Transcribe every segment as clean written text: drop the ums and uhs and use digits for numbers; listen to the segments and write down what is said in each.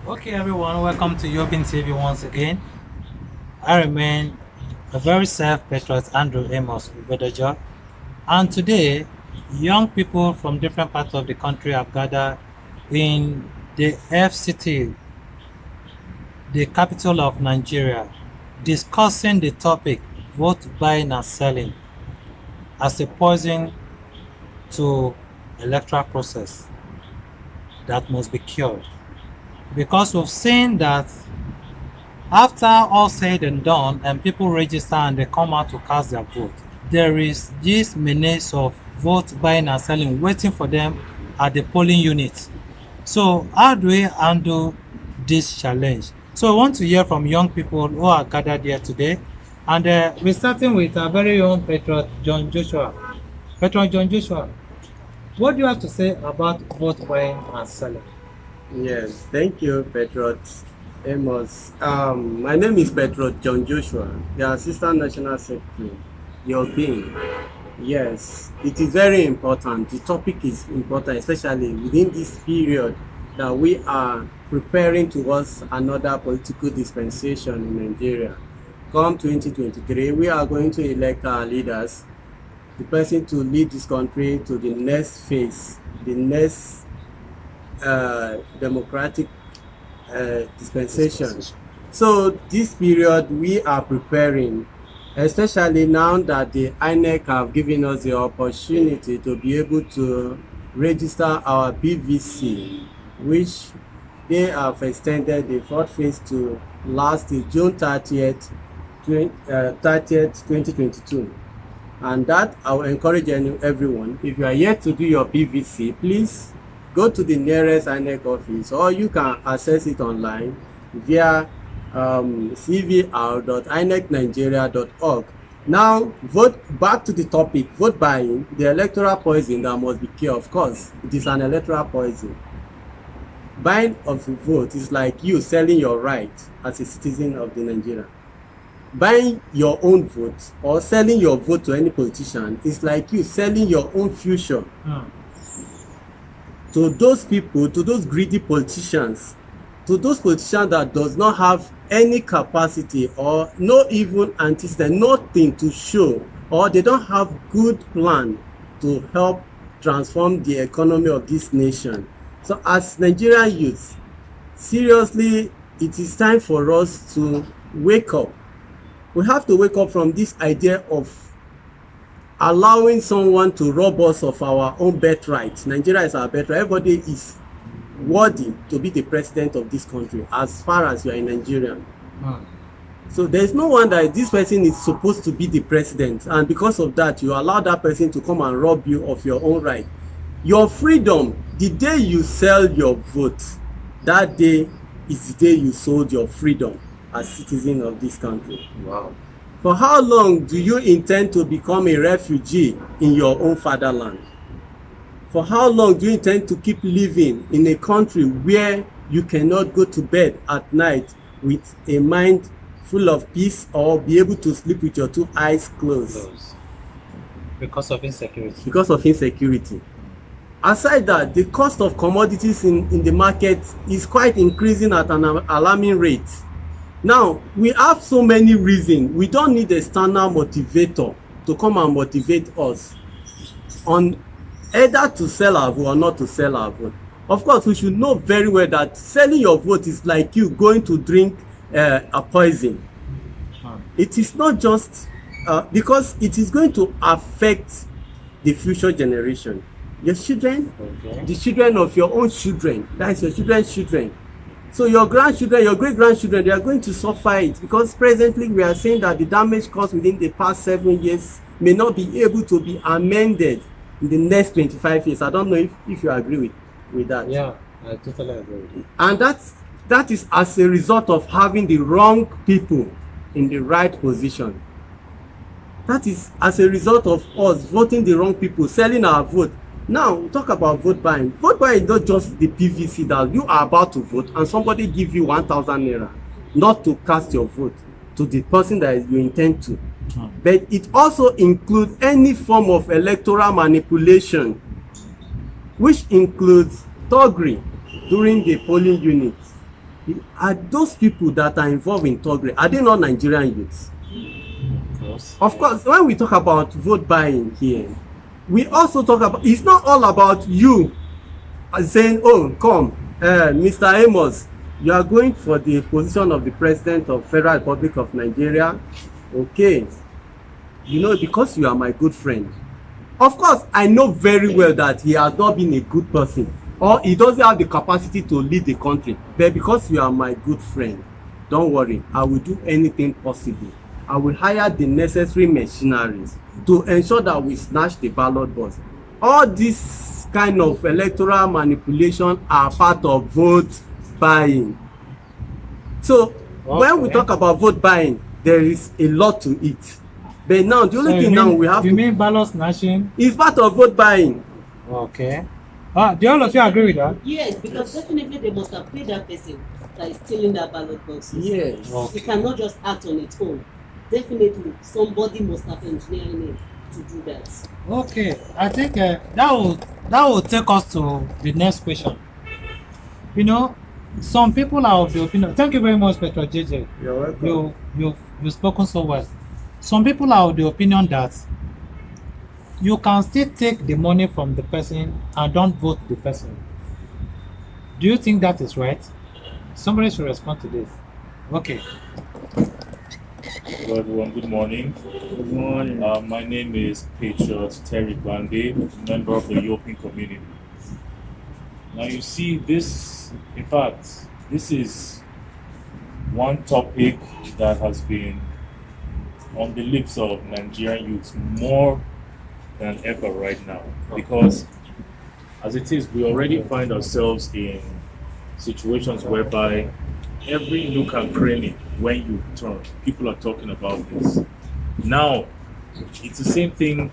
Okay, everyone, welcome to European TV once again. I remain a very self-patriot Andrew Amos Ubedojo, and today, young people from different parts of the country have gathered in the FCT, the capital of Nigeria, discussing the topic vote buying and selling as a poison to electoral process that must be cured. Because we've seen that after all said and done and people register and they come out to cast their vote, there is this menace of vote buying and selling waiting for them at the polling unit. So how do we handle this challenge? So I want to hear from young people who are gathered here today, and we're starting with our very own Patriot John Joshua. Patriot John Joshua, what do you have to say about vote buying and selling? Yes, thank you, Patriots. Amos. My name is Patriot John Joshua, the Assistant National Secretary, your being. Yes, it is very important. The topic is important, especially within this period that we are preparing towards another political dispensation in Nigeria. Come 2023, we are going to elect our leaders, the person to lead this country to the next phase, the next democratic dispensation. So this period we are preparing, especially now that the INEC have given us the opportunity to be able to register our PVC, which they have extended the fourth phase to last June 30th, 2022. And that I will encourage everyone, if you are yet to do your PVC, please go to the nearest INEC office, or you can access it online via cvr.inecnigeria.org. Now, back to the topic, vote buying, the electoral poison that must be cured. Of course, it is an electoral poison. Buying of a vote is like you selling your right as a citizen of the Nigeria. Buying your own vote or selling your vote to any politician is like you selling your own future. To those people, to those greedy politicians, to those politicians that does not have any capacity or no even antecedent, nothing to show, or they don't have good plan to help transform the economy of this nation. So as Nigerian youth, seriously, it is time for us to wake up. We have to wake up from this idea of allowing someone to rob us of our own birthright. Nigeria is our birthright. Everybody is worthy to be the president of this country as far as you are a Nigerian. So there is no one that this person is supposed to be the president, and because of that you allow that person to come and rob you of your own right. Your freedom, the day you sell your vote, that day is the day you sold your freedom as citizen of this country. Wow. For how long do you intend to become a refugee in your own fatherland? For how long do you intend to keep living in a country where you cannot go to bed at night with a mind full of peace, or be able to sleep with your two eyes closed? Because of insecurity. Because of insecurity. Aside that, the cost of commodities in the market is quite increasing at an alarming rate. Now, we have so many reasons. We don't need a external motivator to come and motivate us on either to sell our vote or not to sell our vote. Of course, we should know very well that selling your vote is like you going to drink a poison. It is not just because it is going to affect the future generation. Your children, the children of your own children, that is your children's children. So your grandchildren, your great-grandchildren, they are going to suffer it, because presently we are saying that the damage caused within the past 7 years may not be able to be amended in the next 25 years. I don't know if you agree with that. Yeah, I totally agree with you. And that is as a result of having the wrong people in the right position. That is as a result of us voting the wrong people, selling our vote. Now, we talk about vote buying. Vote buying is not just the PVC that you are about to vote and somebody give you 1,000 naira not to cast your vote to the person that you intend to. But it also includes any form of electoral manipulation, which includes thuggery during the polling unit. Are those people that are involved in thuggery, are they not Nigerian youths? Of course, when we talk about vote buying here, we also talk about, it's not all about you saying, oh, come, Mr. Amos, you are going for the position of the President of Federal Republic of Nigeria. Okay, you know, because you are my good friend. Of course, I know very well that he has not been a good person, or he doesn't have the capacity to lead the country, but because you are my good friend, don't worry, I will do anything possible. I will hire the necessary machineries to ensure that we snatch the ballot box. All this kind of electoral manipulation are part of vote buying. So when we talk about vote buying, there is a lot to it. But now the only thing now we have to... You mean ballot snatching? It's part of vote buying. Okay. Do all of you agree with that? Yes, because definitely they must have paid that person that is stealing that ballot boxes. Yes. Okay. It cannot just act on its own. Definitely, somebody must have engineering it to do that. Okay, I think that will take us to the next question. You know, some people are of the opinion. Thank you very much, Petro JJ. You're welcome. You've spoken so well. Some people are of the opinion that you can still take the money from the person and don't vote the person. Do you think that is right? Somebody should respond to this. Okay. Hello everyone, good morning. Good morning. My name is Patriots Terry Bande, member of the European community. Now you see this, in fact, this is one topic that has been on the lips of Nigerian youths more than ever right now. Because as it is, we already find ourselves in situations whereby every nook and cranny, when you turn, people are talking about this. Now, it's the same thing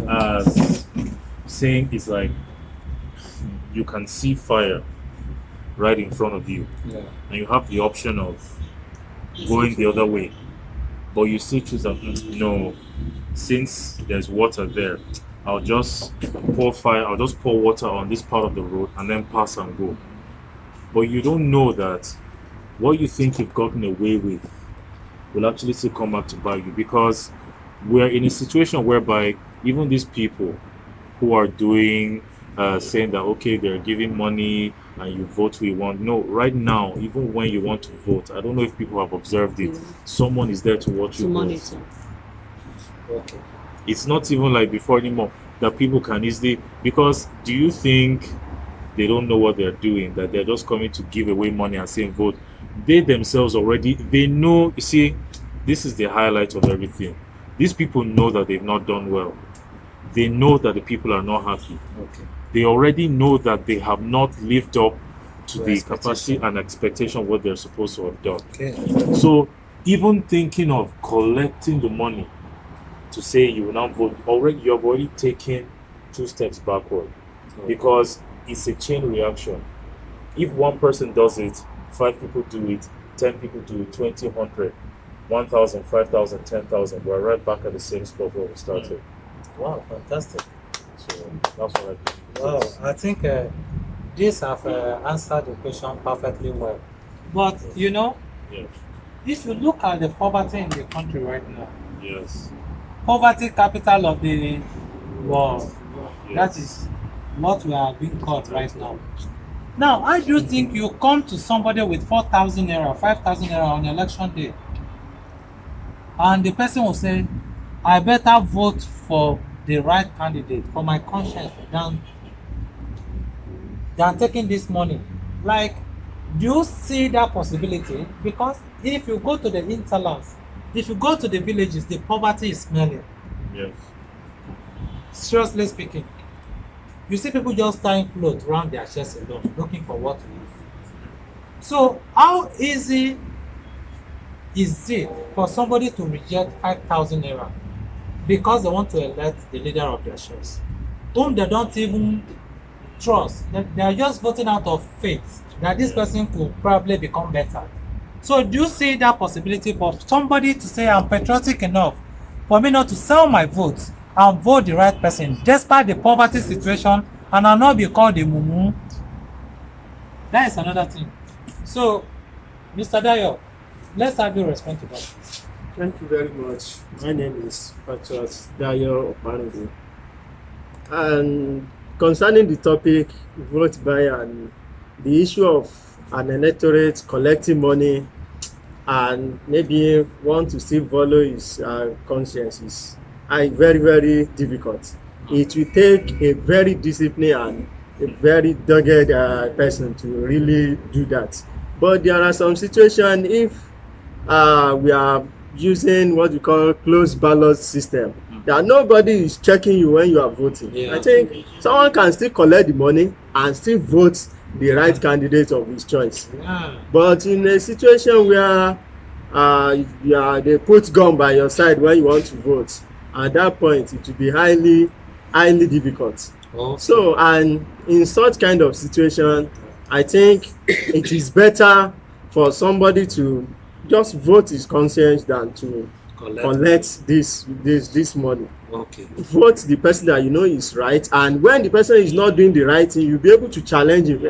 as saying it's like you can see fire right in front of you, and you have the option of going the other way, but you still choose that no, since there's water there, I'll just pour water on this part of the road and then pass and go. But you don't know that what you think you've gotten away with will actually still come back to bite you, because we're in a situation whereby even these people who are doing saying that okay, they're giving money and you vote who you want. No, right now, even when you want to vote, I don't know if people have observed it, someone is there to watch you monitor. Okay. It's not even like before anymore that people can easily, because do you think they don't know what they're doing, that they're just coming to give away money and saying vote? They themselves already, they know. You see, this is the highlight of everything. These people know that they've not done well. They know that the people are not happy. Okay. They already know that they have not lived up to the capacity and expectation of what they're supposed to have done. Okay. So even thinking of collecting the money to say you will now vote, you have already taken 2 steps backward, because it's a chain reaction. If one person does it, 5 people do it, 10 people do it, 20, 100, 1,000, 5,000, 10,000. We're right back at the same spot where we started. Wow, fantastic. So that's what I think. Wow, I think these have answered the question perfectly well. But you know, Yes. if you look at the poverty in the country right now, Yes. poverty capital of the world, Yes. that is what we are being called right now. Now, I do think you come to somebody with 4,000 naira, 5,000 naira on election day, and the person will say, I better vote for the right candidate for my conscience than taking this money. Like, do you see that possibility? Because if you go to the interlands, if you go to the villages, the poverty is smelling. Yes. Seriously speaking, you see people just tying clothes around their chests alone, looking for what to eat. So how easy is it for somebody to reject 5,000 naira because they want to elect the leader of their choice, whom they don't even trust? They are just voting out of faith that this person could probably become better. So do you see that possibility for somebody to say, I'm patriotic enough for me not to sell my vote and vote the right person despite the poverty situation, and I'll not be called a mumu? That is another thing. So Mr. Dayo, let's have you respond to that. Thank you very much. My name is Patriots Dayo Opanode. And concerning the topic, vote by, and the issue of an electorate collecting money and maybe want to still follow his conscience is very, very difficult. It will take a very disciplined and a very dogged person to really do that. But there are some situations if we are using what we call closed ballot system, that nobody is checking you when you are voting. Yeah. I think someone can still collect the money and still vote the right candidate of his choice. Yeah. But in a situation where they put gun by your side when you want to vote, at that point it will be highly difficult. Okay. So, and in such kind of situation, I think it is better for somebody to just vote his conscience than to collect this money. Okay. Vote the person that you know is right, and when the person is not doing the right thing, you'll be able to challenge him.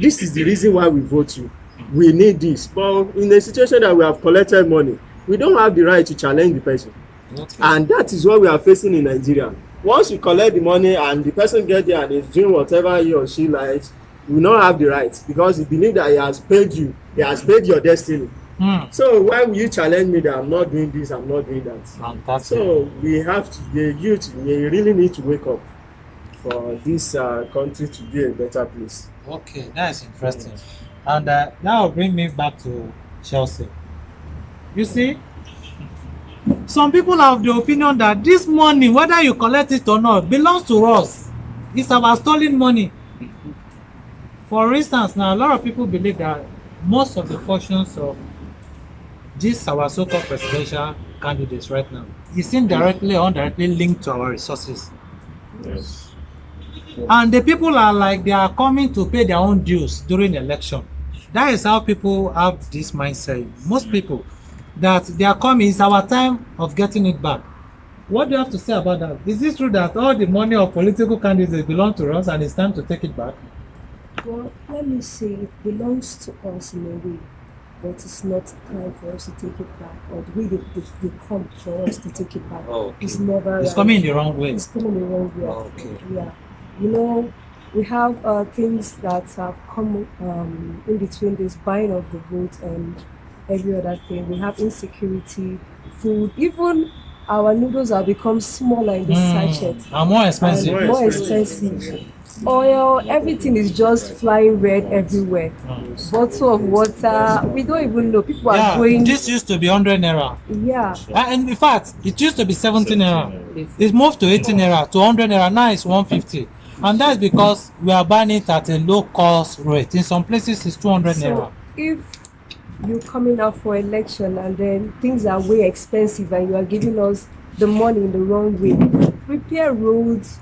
This is the reason why we vote you. We need this. But in a situation that we have collected money, we don't have the right to challenge the person. Okay. And that is what we are facing in Nigeria. Once you collect the money and the person get there and is doing whatever he or she likes, you will not have the right, because he believe that he has paid you, he has paid your destiny. So why will you challenge me that I'm not doing this, I'm not doing that? Fantastic. So we have to, the youth, we really need to wake up for this country to be a better place. Okay, that's interesting. And that will bring me back to Chelsea. You see, some people have the opinion that this money, whether you collect it or not, belongs to us. It's our stolen money. For instance, now a lot of people believe that most of the fortunes of this our so-called presidential candidates right now is indirectly or indirectly linked to our resources. Yes. And the people are like they are coming to pay their own dues during the election. That is how people have this mindset. Most people, that they are coming, it's our time of getting it back. What do you have to say about that? Is it true that all the money of political candidates belong to us and it's time to take it back? Well, let me say it belongs to us in a way, but it's not time for us to take it back, or the way they come for us to take it back. Oh, okay. It's never It's right. coming in the wrong way. It's coming the wrong way. Okay. Yeah. You know, we have things that have come in between this buying of the vote and every other thing. We have insecurity, food, even our noodles have become smaller in this sachet. And more expensive. And more expensive. Oil, everything is just flying red everywhere. Bottle of water, we don't even know. People are going. This used to be 100 naira. Yeah. And in fact, it used to be 70 naira. It moved to 80 naira to 100 naira. Now it's 150. And that's because we are buying it at a low cost rate. In some places, it's 200 So naira. if you're coming out for election and then things are way expensive and you are giving us the money in the wrong way, repair roads,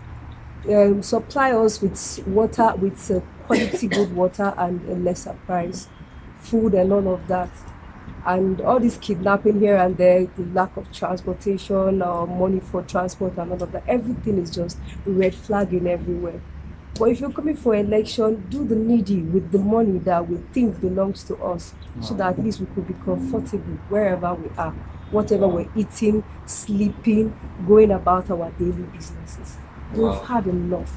supply us with water, with quality good water and a lesser price, food and all of that. And all this kidnapping here and there, the lack of transportation or money for transport and all of that, everything is just red flagging everywhere. But if you're coming for election, do the needy with the money that we think belongs to us, so that at least we could be comfortable wherever we are, whatever we're eating, sleeping, going about our daily businesses. Wow. We've had enough,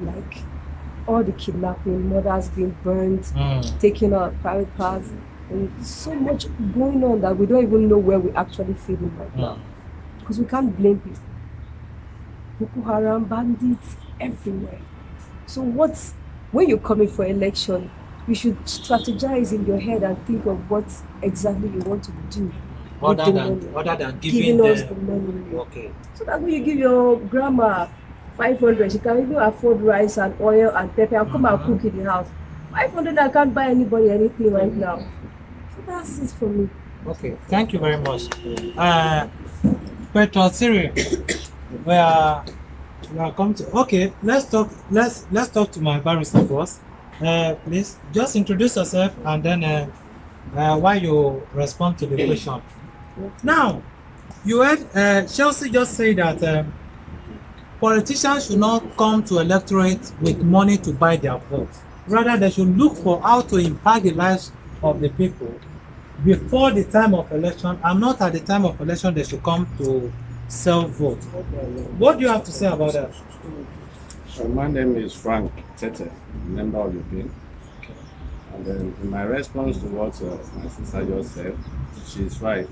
like all the kidnapping, mothers being burnt, taking our private parts, and so much going on that we don't even know where we're actually feeling right now, because we can't blame people. Boko Haram, bandits everywhere. So when you're coming for election, you should strategize in your head and think of what exactly you want to do with the money. Other than Giving giving us the money. Okay. So that when you give your grandma 500, she can even afford rice and oil and pepper and come and cook in the house. 500, I can't buy anybody anything right now. So that's it for me. Okay. Thank you very much. Patriots, we are come to. Okay, let's talk to my barrister first. Please just introduce yourself and then while you respond to the question. Now, you heard Chelsea just say that politicians should not come to electorate with money to buy their vote. Rather, they should look for how to impact the lives of the people before the time of election and not at the time of election they should come to self-vote. What do you have to say about that? My name is Frank Tete, member of European. And then in my response to what my sister just said, she's right.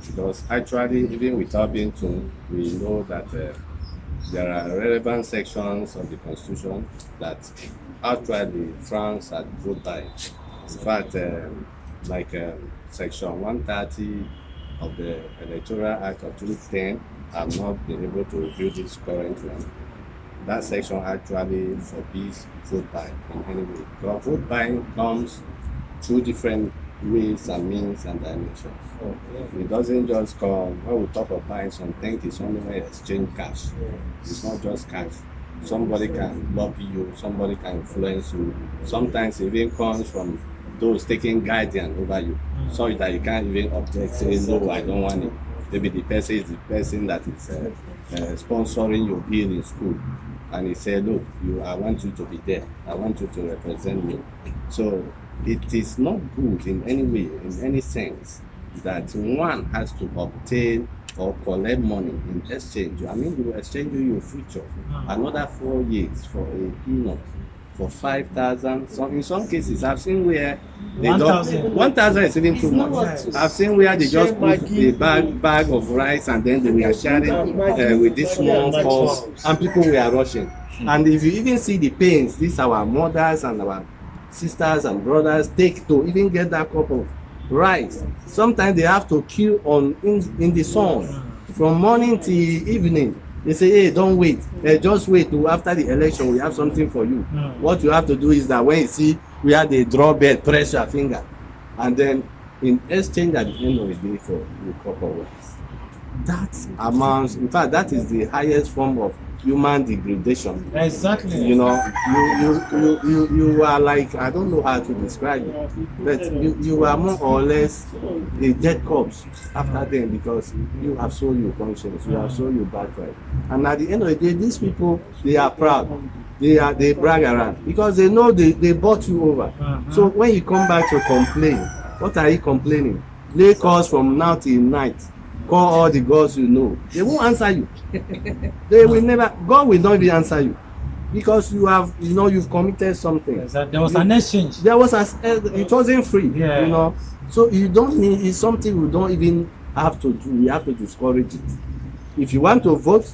Because actually, even without being told, we know that there are relevant sections of the Constitution that actually France had voted by. In fact, Section 130 of the Electoral Act of 2010 have not been able to review this current one. That section actually forbids vote buying in any way. Because vote buying comes through different ways and means and dimensions. It doesn't just come, when we talk of buying something, it's only when you exchange cash. It's not just cash. Somebody can lobby you, somebody can influence you. Sometimes it even comes from those taking guardian over you, so that you can't even object, saying, no, I don't want it. Maybe the person is the person that is sponsoring your bill in school. And he said, look, I want you to be there. I want you to represent me. So it is not good in any way, in any sense, that one has to obtain or collect money in exchange. I mean, you exchange your future another 4 years for a peanut, for 5,000. In some cases, I've seen where they 1,000 is even too much. I've seen where they just put a bag of rice and then they were sharing with this small purse, and people were rushing. And if you even see the pains, these our mothers and our sisters and brothers take to even get that cup of rice. Sometimes they have to queue in the sun from morning till evening. They say, hey, don't wait. Just wait till after the election. We have something for you. What you have to do is that when you see we have the drawbell, press your finger. And then in exchange at the end of the day for the cup of rice. That amounts, in fact, that is the highest form of human degradation. Exactly. You know, you are like, I don't know how to describe it, but you are more or less a dead corpse after them, because you have sold your conscience, you have sold your birthright. And at the end of the day, these people, they are proud. They brag around because they know they bought you over. So when you come back to complain, what are you complaining? Lay calls from now till night. Call all the gods you know. They won't answer you. They will never. God will not even answer you, because you've committed something. There was an exchange. It wasn't free. Yeah. You know. So you don't need. It's something we don't even have to do. We have to discourage it. If you want to vote,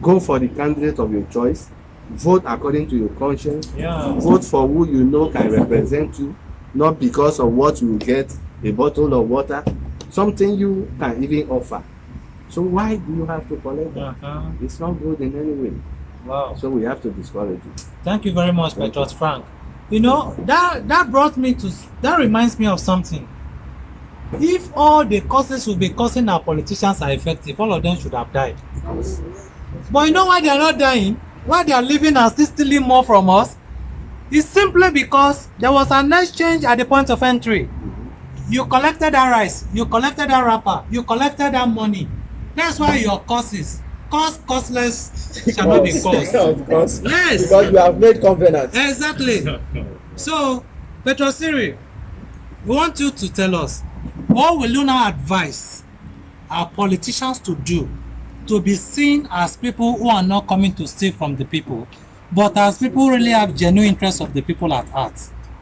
go for the candidate of your choice. Vote according to your conscience. Yeah. Vote for who you know can represent you, not because of what you get, a bottle of water, something you can even offer. So why do you have to collect that? It's not good in any way. Wow. So we have to discourage it. Thank you very much, Patriots Frank. You know, that reminds me of something. If all the causes will be causing our politicians are effective, all of them should have died. But you know why they are not dying? Why they are living and still stealing more from us? It's simply because there was an exchange at the point of entry. You collected that rice, you collected that wrapper, you collected that money. That's why your costless shall not be caused. Of course. Yes. Because you have made covenants. Exactly. So, Petrosiri, we want you to tell us, what will you now advise our politicians to do to be seen as people who are not coming to steal from the people, but as people who really have genuine interest of the people at heart?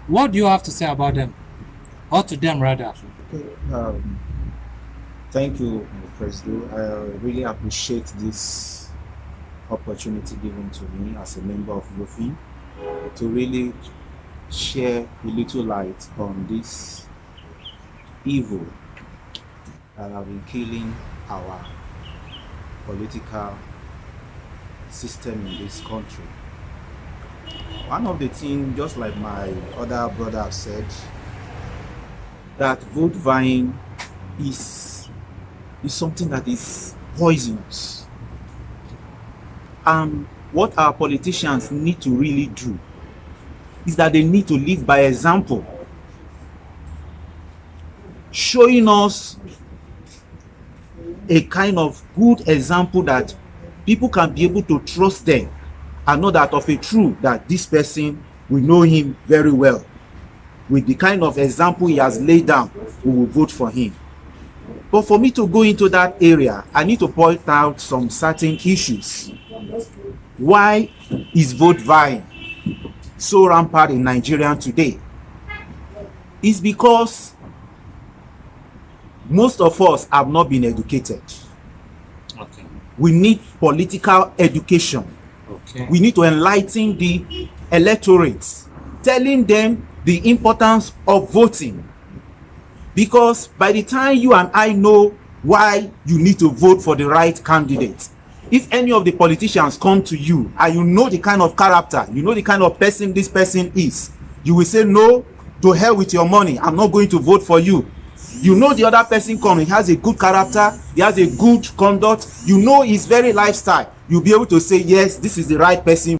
What do you have to say about them? Or to them, rather? Okay, thank you, President. I really appreciate this opportunity given to me as a member of UFI to really share a little light on this evil that have been killing our political system in this country. One of the things, just like my other brother said, that vote buying is something that is poisonous. And what our politicians need to really do is that they need to lead by example, showing us a kind of good example that people can be able to trust them and know that of a truth that this person, we know him very well, with the kind of example he has laid down. we will vote for him. But for me to go into that area, I need to point out some certain issues. Why is vote buying so rampant in Nigeria today? It's because most of us have not been educated. Okay. We need political education. Okay. We need to enlighten the electorate, telling them the importance of voting. Because by the time you and I know why you need to vote for the right candidate, if any of the politicians come to you and you know the kind of character, you know the kind of person this person is, you will say, no, to hell with your money, I'm not going to vote for you. You know the other person coming, he has a good character, he has a good conduct, you know his very lifestyle, you'll be able to say, yes, this is the right person